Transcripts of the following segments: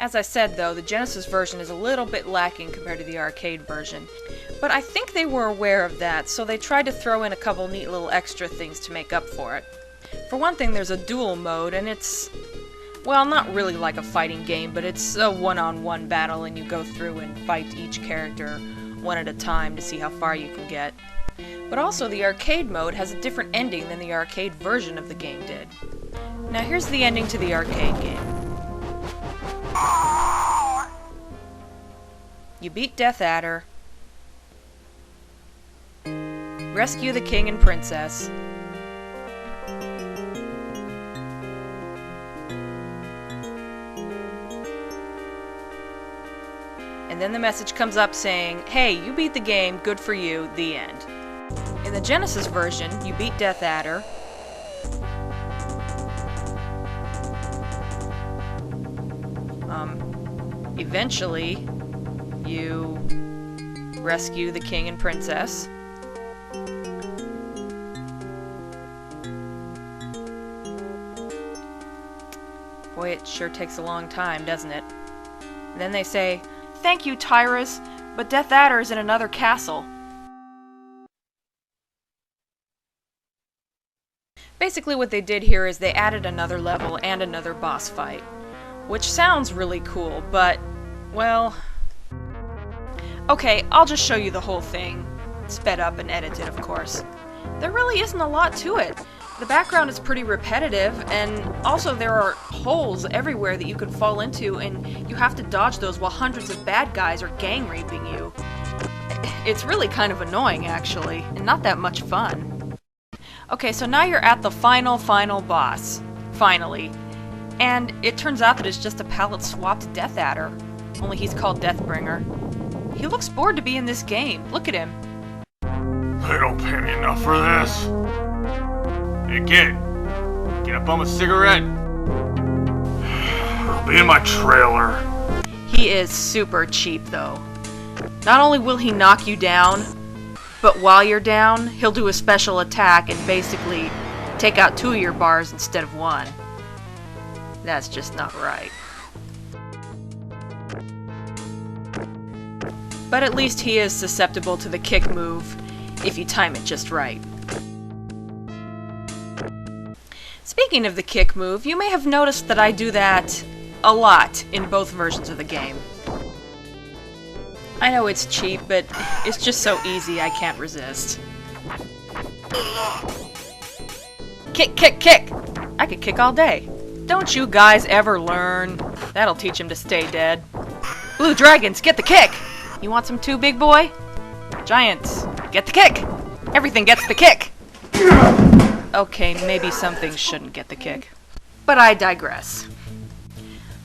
As I said though, the Genesis version is a little bit lacking compared to the arcade version. But I think they were aware of that, so they tried to throw in a couple neat little extra things to make up for it. For one thing, there's a duel mode, and it's, well, not really like a fighting game, but it's a one-on-one battle, and you go through and fight each character one at a time to see how far you can get. But also, the arcade mode has a different ending than the arcade version of the game did. Now here's the ending to the arcade game. You beat Death Adder, rescue the king and princess, and then the message comes up saying, hey, you beat the game, good for you, the end. In the Genesis version, you beat Death Adder, eventually, you rescue the king and princess. Boy, it sure takes a long time, doesn't it? And then they say, thank you, Tyrus, but Death Adder is in another castle. Basically what they did here is they added another level and another boss fight. Which sounds really cool, but, well... Okay, I'll just show you the whole thing. Sped up and edited, of course. There really isn't a lot to it. The background is pretty repetitive, and also there are holes everywhere that you can fall into, and you have to dodge those while hundreds of bad guys are gang raping you. It's really kind of annoying, actually, and not that much fun. Okay, so now you're at the final boss. Finally. And it turns out that it's just a palette-swapped Death Adder, only he's called Deathbringer. He looks bored to be in this game. Look at him. They don't pay me enough for this. Hey kid, get up on a cigarette. I'll be in my trailer. He is super cheap though. Not only will he knock you down, but while you're down, he'll do a special attack and basically take out 2 of your bars instead of 1. That's just not right. But at least he is susceptible to the kick move, if you time it just right. Speaking of the kick move, you may have noticed that I do that a lot in both versions of the game. I know it's cheap, but it's just so easy I can't resist. Kick, kick, kick! I could kick all day. Don't you guys ever learn? That'll teach him to stay dead. Blue dragons, get the kick! You want some too, big boy? Giants, get the kick! Everything gets the kick! Okay, maybe some things shouldn't get the kick. But I digress.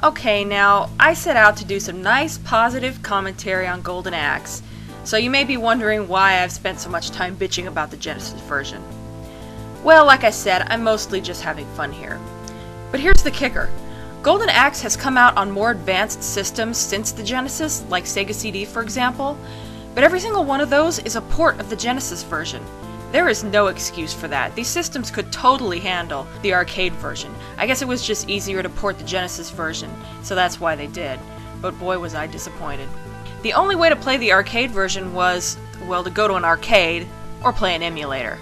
Okay, now, I set out to do some nice positive commentary on Golden Axe, so you may be wondering why I've spent so much time bitching about the Genesis version. Well, like I said, I'm mostly just having fun here. But here's the kicker. Golden Axe has come out on more advanced systems since the Genesis, like Sega CD for example, but every single one of those is a port of the Genesis version. There is no excuse for that. These systems could totally handle the arcade version. I guess it was just easier to port the Genesis version, so that's why they did. But boy was I disappointed. The only way to play the arcade version was, well, to go to an arcade or play an emulator.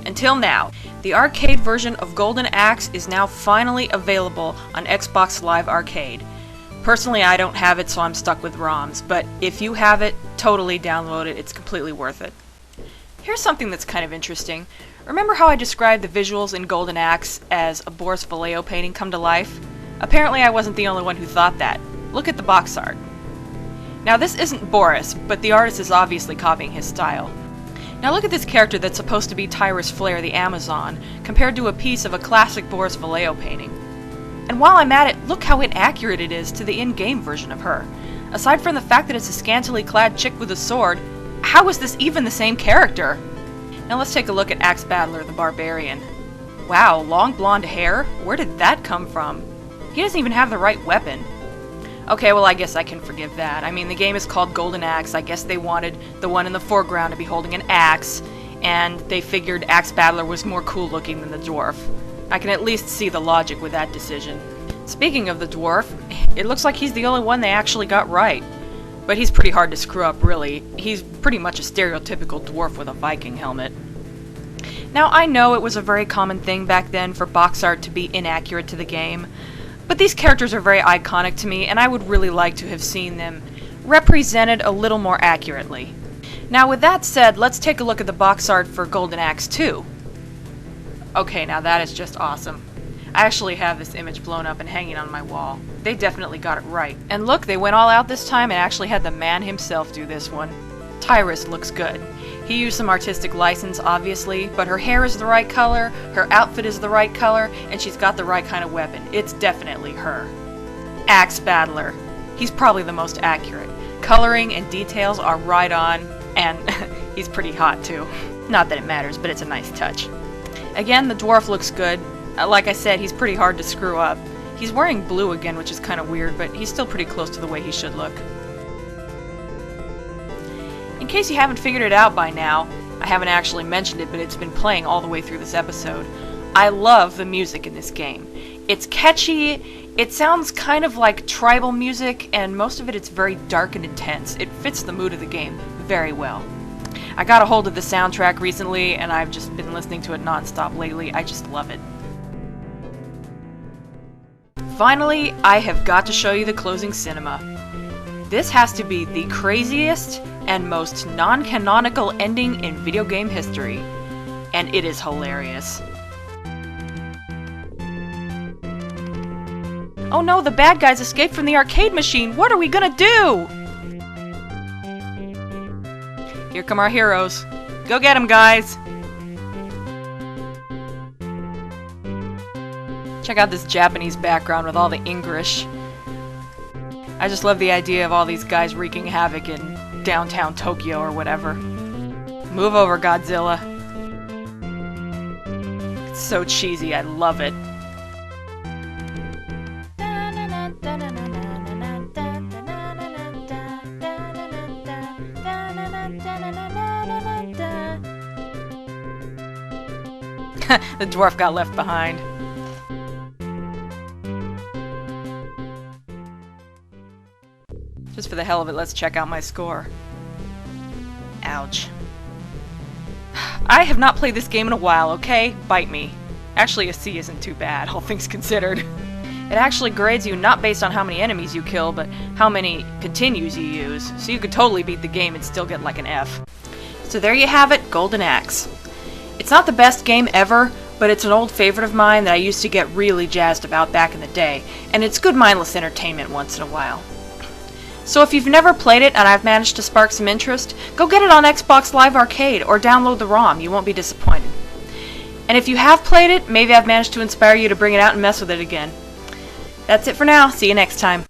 Until now, the arcade version of Golden Axe is now finally available on Xbox Live Arcade. Personally, I don't have it, so I'm stuck with ROMs, but if you have it, totally download it, it's completely worth it. Here's something that's kind of interesting. Remember how I described the visuals in Golden Axe as a Boris Vallejo painting come to life? Apparently I wasn't the only one who thought that. Look at the box art. Now this isn't Boris, but the artist is obviously copying his style. Now look at this character that's supposed to be Tyrus Flare the Amazon, compared to a piece of a classic Boris Vallejo painting. And while I'm at it, look how inaccurate it is to the in-game version of her. Aside from the fact that it's a scantily clad chick with a sword, how is this even the same character? Now let's take a look at Axe Battler the Barbarian. Wow, long blonde hair? Where did that come from? He doesn't even have the right weapon. Okay, well I guess I can forgive that. I mean, the game is called Golden Axe. I guess they wanted the one in the foreground to be holding an axe, and they figured Axe Battler was more cool looking than the dwarf. I can at least see the logic with that decision. Speaking of the dwarf, it looks like he's the only one they actually got right. But he's pretty hard to screw up, really. He's pretty much a stereotypical dwarf with a Viking helmet. Now, I know it was a very common thing back then for box art to be inaccurate to the game, but these characters are very iconic to me, and I would really like to have seen them represented a little more accurately. Now, with that said, let's take a look at the box art for Golden Axe 2. Okay, now that is just awesome. I actually have this image blown up and hanging on my wall. They definitely got it right. And look, they went all out this time and actually had the man himself do this one. Tyrus looks good. He used some artistic license, obviously, but her hair is the right color, her outfit is the right color, and she's got the right kind of weapon. It's definitely her. Axe Battler. He's probably the most accurate. Coloring and details are right on, and he's pretty hot too. Not that it matters, but it's a nice touch. Again, the dwarf looks good. Like I said, he's pretty hard to screw up. He's wearing blue again, which is kind of weird, but he's still pretty close to the way he should look. In case you haven't figured it out by now, I haven't actually mentioned it, but it's been playing all the way through this episode. I love the music in this game. It's catchy, it sounds kind of like tribal music, and most of it's very dark and intense. It fits the mood of the game very well. I got a hold of the soundtrack recently, and I've just been listening to it non-stop lately. I just love it. Finally, I have got to show you the closing cinema. This has to be the craziest and most non-canonical ending in video game history, and it is hilarious. Oh no, the bad guys escaped from the arcade machine! What are we gonna do? Here come our heroes. Go get them, guys! Check out this Japanese background with all the English. I just love the idea of all these guys wreaking havoc in downtown Tokyo or whatever. Move over, Godzilla. It's so cheesy, I love it. The dwarf got left behind. Just for the hell of it, let's check out my score. Ouch. I have not played this game in a while, okay? Bite me. Actually, a C isn't too bad, all things considered. It actually grades you not based on how many enemies you kill, but how many continues you use. So you could totally beat the game and still get like an F. So there you have it, Golden Axe. It's not the best game ever, but it's an old favorite of mine that I used to get really jazzed about back in the day, and it's good mindless entertainment once in a while. So if you've never played it and I've managed to spark some interest, go get it on Xbox Live Arcade or download the ROM, you won't be disappointed. And if you have played it, maybe I've managed to inspire you to bring it out and mess with it again. That's it for now, see you next time.